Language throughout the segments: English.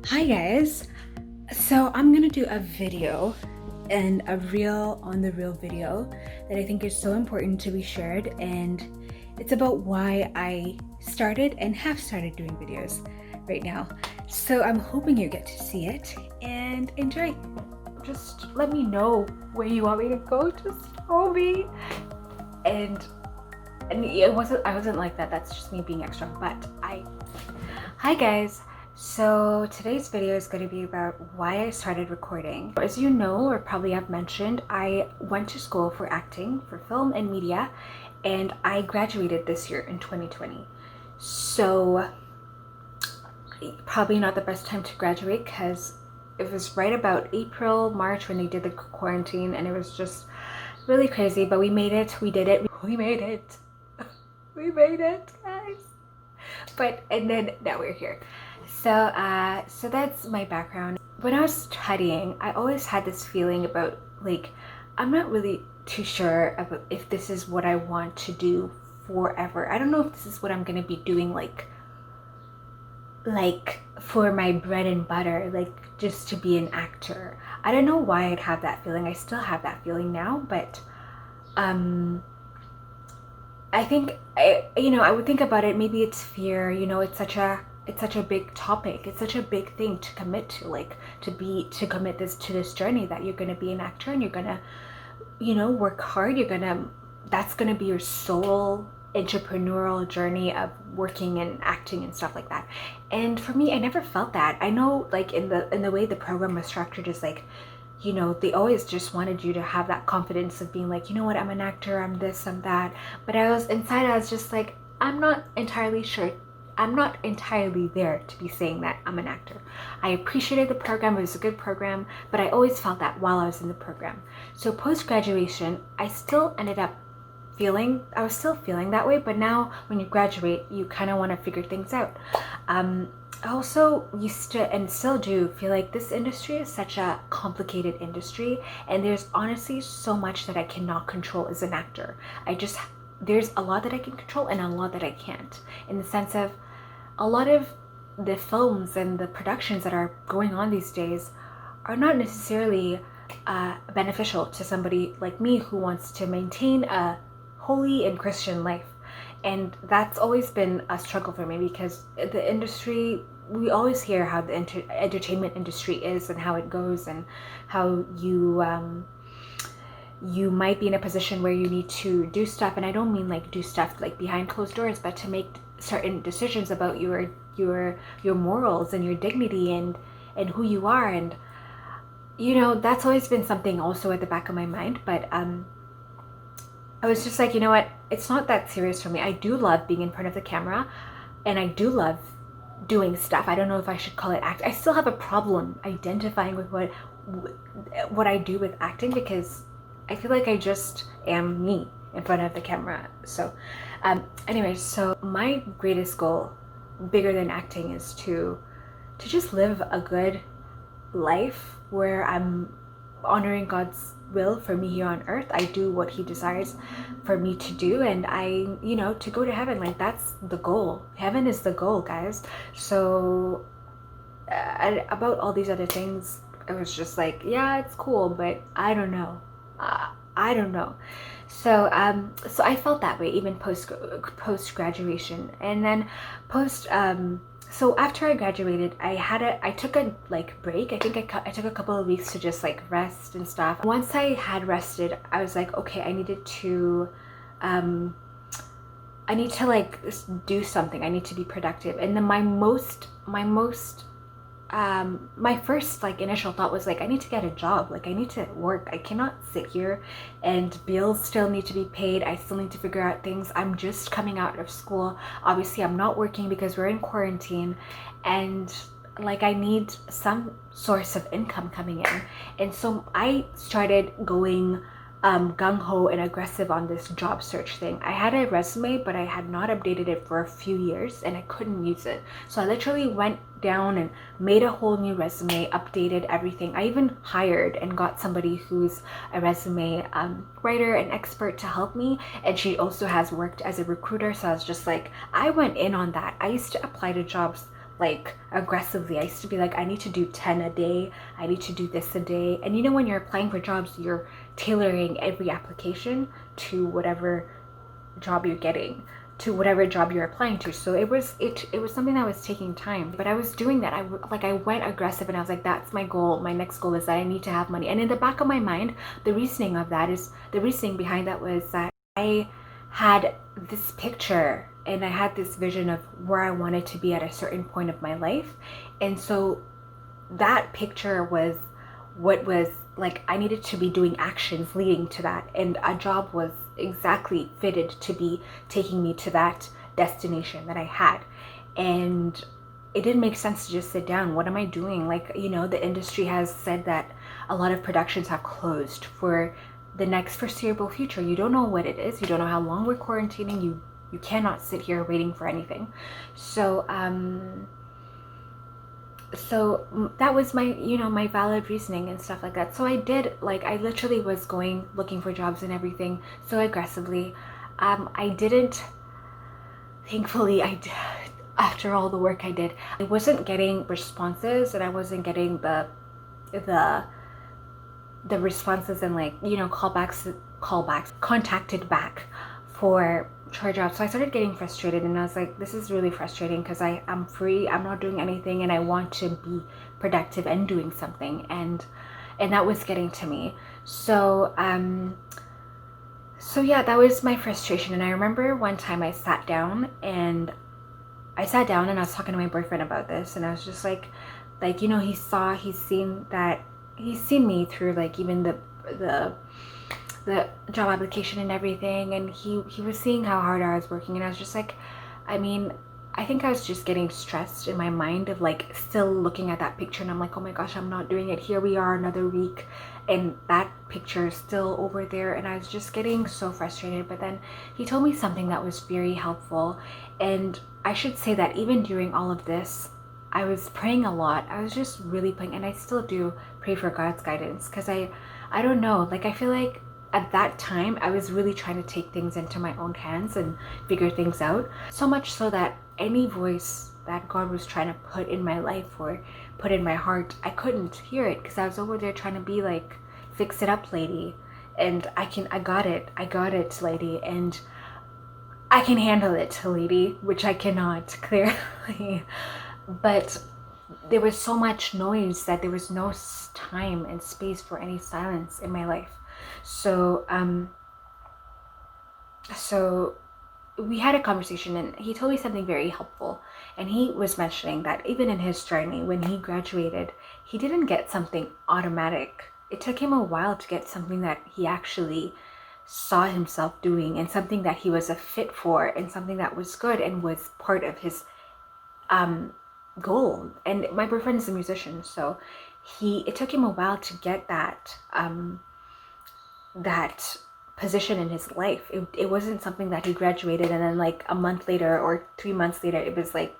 Hi guys. So I'm gonna do a video and a real on the real video that I think is so important to be shared, and it's about why I started and have started doing videos right now. So I'm hoping you get to see it and enjoy. Just let me know where you want me to go. Just follow me. And I wasn't like that. That's just me being extra. But hi guys. So today's video is going to be about why I started recording. As you know, or probably have mentioned, I went to school for acting, for film and media, and I graduated this year in 2020. So probably not the best time to graduate because it was right about April, March when they did the quarantine, and it was just really crazy, but we made it. We did it. We made it. We made it, guys. But and then now we're here. So that's my background. When I was studying, I always had this feeling about, like, I'm not really too sure about if this is what I want to do forever. I don't know if this is what I'm gonna be doing, like for my bread and butter, like just to be an actor. I don't know why I'd have that feeling. I still have that feeling now, but I think I would think about it. Maybe it's fear. It's such a big topic. It's such a big thing to commit to, like to commit to this journey that you're gonna be an actor and you're gonna, work hard. That's gonna be your sole entrepreneurial journey of working and acting and stuff like that. And for me, I never felt that. I know, like in the way the program was structured, is like, they always just wanted you to have that confidence of being like, you know what, I'm an actor, I'm this, I'm that. But I was just like, I'm not entirely sure. I'm not entirely there to be saying that I'm an actor. I appreciated the program, it was a good program, but I always felt that while I was in the program. So post-graduation, I was still feeling that way, but now when you graduate, you kind of want to figure things out. I also used to, and still do, feel like this industry is such a complicated industry, and there's honestly so much that I cannot control as an actor. There's a lot that I can control and a lot that I can't, in the sense of a lot of the films and the productions that are going on these days are not necessarily beneficial to somebody like me who wants to maintain a holy and Christian life. And that's always been a struggle for me, because the industry, we always hear how the entertainment industry is and how it goes, and how you might be in a position where you need to do stuff. And I don't mean like do stuff like behind closed doors, but to make certain decisions about your morals and your dignity and who you are. And that's always been something also at the back of my mind. But I was just like, you know what? It's not that serious for me. I do love being in front of the camera, and I do love doing stuff. I don't know if I should call it act. I still have a problem identifying with what I do with acting, because I feel like I just am me in front of the camera. So anyway, so my greatest goal, bigger than acting, is to just live a good life where I'm honoring God's will for me here on earth. I do what he desires for me to do, and to go to heaven. Like, that's the goal. Heaven is the goal, guys. So about all these other things, it was just like, yeah, it's cool, but I don't know. I don't know. So I felt that way even post graduation. And then so after I graduated, I took a break. I think I took a couple of weeks to just like rest and stuff. Once I had rested, I was like, okay, I need to like do something. I need to be productive. And then my first like initial thought was like, I need to get a job. Like, I need to work. I cannot sit here, and bills still need to be paid. I still need to figure out things. I'm just coming out of school. Obviously, I'm not working because we're in quarantine, and like, I need some source of income coming in. And so I started going gung-ho and aggressive on this job search thing. I had a resume, but I had not updated it for a few years, and I couldn't use it. So I literally went down and made a whole new resume, updated everything. I even hired and got somebody who's a resume writer and expert to help me, and she also has worked as a recruiter. So I was just like, I went in on that. I used to apply to jobs like aggressively. I used to be like, I need to do 10 a day, I need to do this a day. And you know, when you're applying for jobs, you're tailoring every application to whatever job you're getting, to whatever job you're applying to. So it was something that was taking time, but I was doing that. I went aggressive, and I was like, that's my goal. My next goal is that I need to have money. And in the back of my mind, the reasoning behind that was that I had this picture and I had this vision of where I wanted to be at a certain point of my life. And so that picture was what was like, I needed to be doing actions leading to that, and a job was exactly fitted to be taking me to that destination that I had. And it didn't make sense to just sit down. What am I doing? Like, you know, the industry has said that a lot of productions have closed for the next foreseeable future. You don't know what it is. You don't know how long we're quarantining. You cannot sit here waiting for anything. So that was my, you know, my valid reasoning and stuff like that. So I did, like, I literally was going looking for jobs and everything so aggressively. I didn't, thankfully, after all the work I did, I wasn't getting responses, and I wasn't getting the responses and, like, you know, callbacks contacted back for jobs. So I started getting frustrated, and I was like, this is really frustrating because I'm free, I'm not doing anything, and I want to be productive and doing something, and that was getting to me. So yeah, that was my frustration. And I remember one time I sat down and I was talking to my boyfriend about this, and I was just like, you know, he's seen me through, like, even the job application and everything, and he was seeing how hard I was working, and I was just like, I mean, I think I was just getting stressed in my mind of, like, still looking at that picture, and I'm like, oh my gosh, I'm not doing it. Here we are another week and that picture is still over there, and I was just getting so frustrated. But then he told me something that was very helpful, and I should say that even during all of this, I was praying a lot. I was just really praying, and I still do pray for God's guidance, because I don't know, like, I feel like at that time I was really trying to take things into my own hands and figure things out, so much so that any voice that God was trying to put in my life or put in my heart, I couldn't hear it, because I was over there trying to be like, fix it up lady, and I got it lady, and I can handle it lady, which I cannot, clearly. But there was so much noise that there was no time and space for any silence in my life. So we had a conversation, and he told me something very helpful. And he was mentioning that even in his journey, when he graduated, he didn't get something automatic. It took him a while to get something that he actually saw himself doing, and something that he was a fit for, and something that was good and was part of his goal. And my boyfriend is a musician, so it took him a while to get that that position in his life. It wasn't something that he graduated and then, like, a month later or 3 months later, it was like,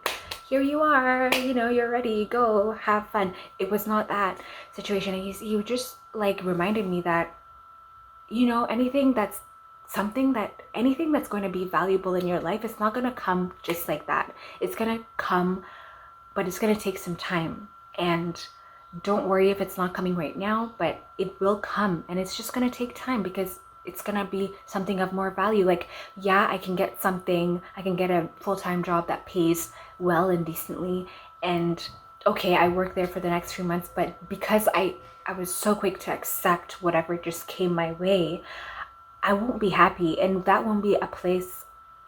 here you are, you know, you're ready, go have fun. It was not that situation. And he just, like, reminded me that, you know, anything that's going to be valuable in your life, it's not going to come just like that. It's going to come, but it's going to take some time. And don't worry if it's not coming right now, but it will come, and it's just going to take time, because it's going to be something of more value. Like, yeah, I can get a full-time job that pays well and decently, and okay, I work there for the next 3 months, but because I was so quick to accept whatever just came my way, I won't be happy, and that won't be a place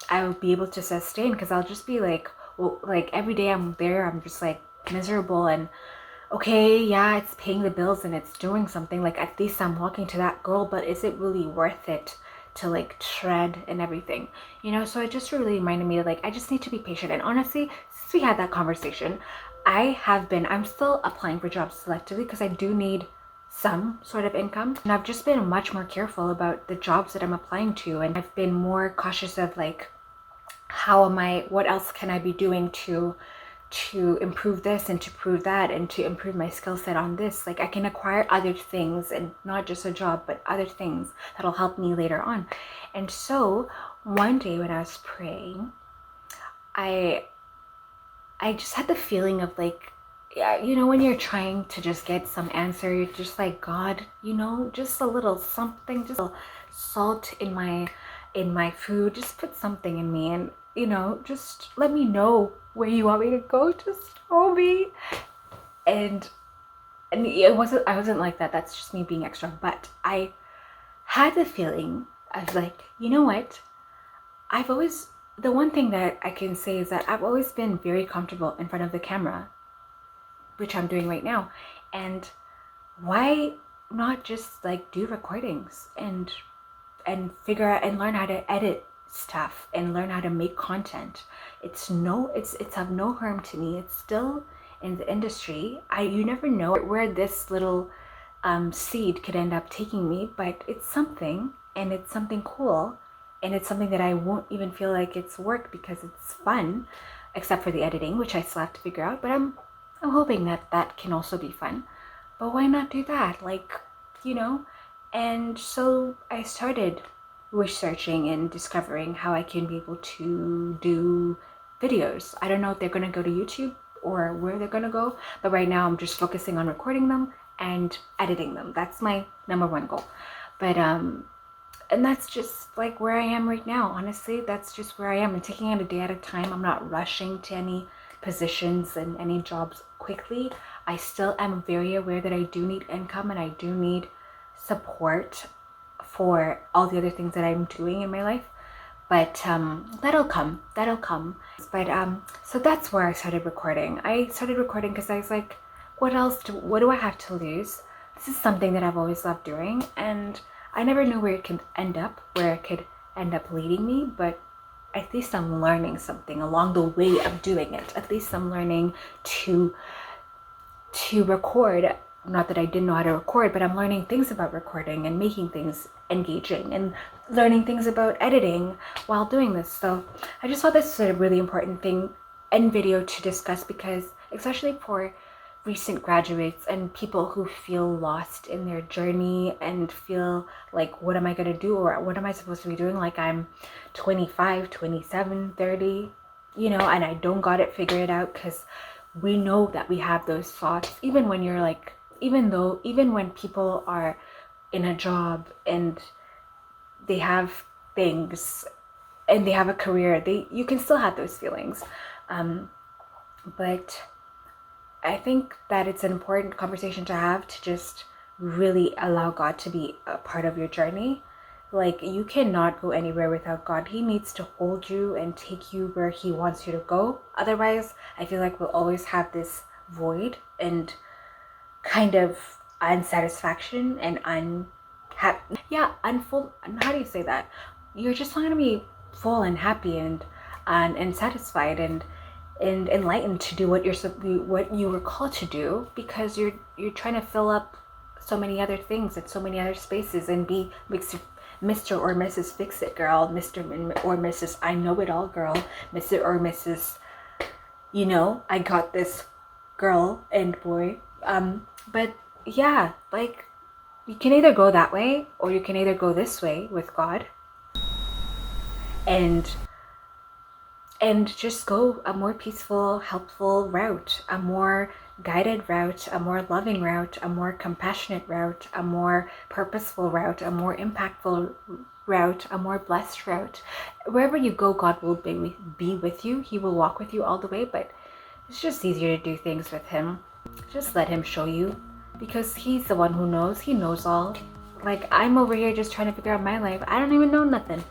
I will be able to sustain, because I'll just be like, well, like, every day I'm there, I'm just like miserable, and okay, yeah, it's paying the bills and it's doing something, like, at least I'm walking to that goal, but is it really worth it to, like, tread and everything, you know? So it just really reminded me that, like, I just need to be patient. And honestly, since we had that conversation, I'm still applying for jobs selectively, because I do need some sort of income, and I've just been much more careful about the jobs that I'm applying to, and I've been more cautious of, like, what else can I be doing to improve this and to prove that and to improve my skill set on this. Like, I can acquire other things, and not just a job, but other things that'll help me later on. And so one day when I was praying, I I just had the feeling of like, yeah, you know, when you're trying to just get some answer, you're just like, God, you know, just a little something, just a little salt in my food, just put something in me, and you know, just let me know where you want me to go, just show me. And I wasn't like that, that's just me being extra, but I had the feeling of like, you know what, the one thing that I can say is that I've always been very comfortable in front of the camera, which I'm doing right now. And why not just like do recordings and figure out and learn how to edit stuff and learn how to make content. It's of no harm to me. It's still in the industry. You never know where this little seed could end up taking me, but it's something, and it's something cool, and it's something that I won't even feel like it's work because it's fun, except for the editing, which I still have to figure out. But I'm hoping that that can also be fun. But why not do that? Like, you know? And so I started researching and discovering how I can be able to do videos. I don't know if they're going to go to YouTube or where they're going to go, but right now I'm just focusing on recording them and editing them. That's my number one goal. But and that's just like where I am right now. Honestly, that's just where I am. I'm taking it a day at a time. I'm not rushing to any positions and any jobs quickly. I still am very aware that I do need income and I do need support for all the other things that I'm doing in my life. But that'll come. But so that's where I started recording. I started recording because I was like, what do I have to lose? This is something that I've always loved doing, and I never knew where it could end up leading me, but at least I'm learning something along the way of doing it. At least I'm learning to record. Not that I didn't know how to record, but I'm learning things about recording and making things engaging and learning things about editing while doing this. So I just thought this was a really important thing in video to discuss, because especially for recent graduates and people who feel lost in their journey and feel like, what am I going to do, or what am I supposed to be doing? Like I'm 25, 27, 30, you know, and I don't got it figured out, because we know that we have those thoughts even when you're like, even when people are in a job and they have things and they have a career, you can still have those feelings. But I think that it's an important conversation to have, to just really allow God to be a part of your journey. Like, you cannot go anywhere without God. He needs to hold you and take you where he wants you to go. Otherwise, I feel like we'll always have this void and kind of unsatisfaction and unfull. How do you say that? You're just not going to be full and happy and satisfied and enlightened to do what you were called to do, because you're trying to fill up so many other things and so many other spaces and be Mr. or Mrs. Fix-It girl, Mr. or Mrs. I know it all girl, Mr. or Mrs. You know, I got this girl and boy. But yeah, like, you can either go that way or you can either go this way with God and just go a more peaceful, helpful route, a more guided route, a more loving route, a more compassionate route, a more purposeful route, a more impactful route, a more blessed route. Wherever you go, God will be with you. He will walk with you all the way, but it's just easier to do things with him. Just let him show you, because he's the one who knows. He knows all. Like, I'm over here just trying to figure out my life. I don't even know nothing.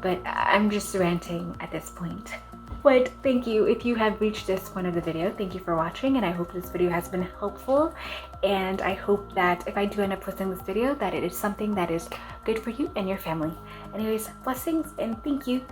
But I'm just ranting at this point. But thank you. If you have reached this point of the video, thank you for watching, and I hope this video has been helpful. And I hope that if I do end up posting this video, that it is something that is good for you and your family. Anyways, blessings and thank you.